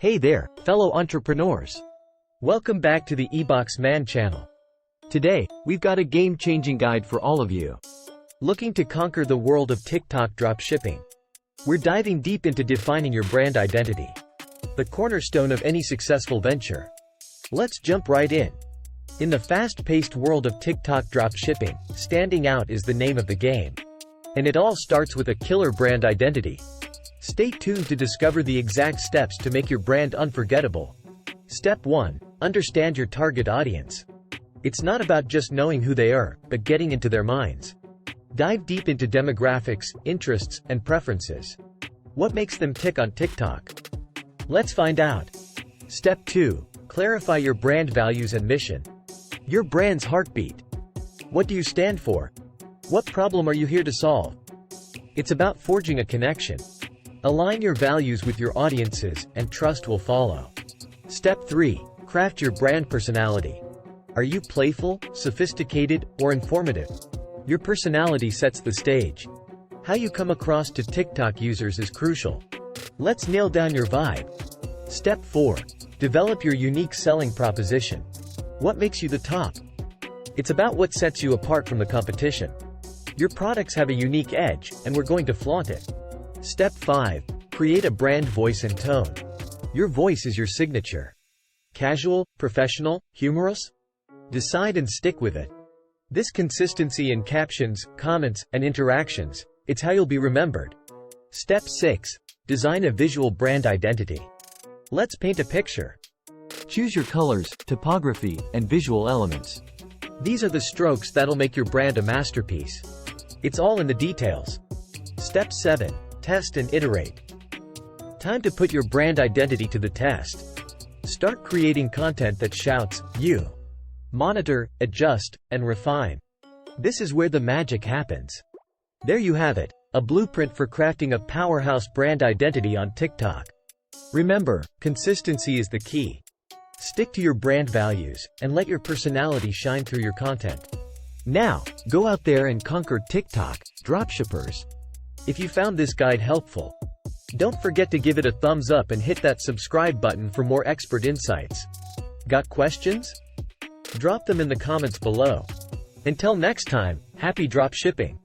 Hey there, fellow entrepreneurs. Welcome back to the eBox Man channel. Today, we've got a game-changing guide for all of you looking to conquer the world of TikTok dropshipping. We're diving deep into defining your brand identity, the cornerstone of any successful venture. Let's jump right in. In the fast-paced world of TikTok dropshipping, standing out is the name of the game. And it all starts with a killer brand identity. Stay tuned to discover the exact steps to make your brand unforgettable. Step 1. Understand your target audience. It's not about just knowing who they are, but getting into their minds. Dive deep into demographics, interests, and preferences. What makes them tick on TikTok? Let's find out. Step 2. Clarify your brand values and mission. Your brand's heartbeat. What do you stand for? What problem are you here to solve? It's about forging a connection. Align your values with your audiences, and trust will follow. Step 3. Craft your brand personality. Are you playful, sophisticated, or informative? Your personality sets the stage. How you come across to TikTok users is crucial. Let's nail down your vibe. Step 4. Develop your unique selling proposition. What makes you the top? It's about what sets you apart from the competition. Your products have a unique edge, and we're going to flaunt it. Step 5. Create a brand voice and tone. Your voice is your signature. Casual, professional, humorous? Decide and stick with it. This consistency in captions, comments, and interactions, it's how you'll be remembered. Step 6. Design a visual brand identity. Let's paint a picture. Choose your colors, typography, and visual elements. These are the strokes that'll make your brand a masterpiece. It's all in the details. Step 7. Test and iterate. Time to put your brand identity to the test. Start creating content that shouts, "You." Monitor, adjust, and refine. This is where the magic happens. There you have it, a blueprint for crafting a powerhouse brand identity on TikTok. Remember, consistency is the key. Stick to your brand values, and let your personality shine through your content. Now, go out there and conquer TikTok, dropshippers. If you found this guide helpful, don't forget to give it a thumbs up and hit that subscribe button for more expert insights. Got questions? Drop them in the comments below. Until next time, happy dropshipping!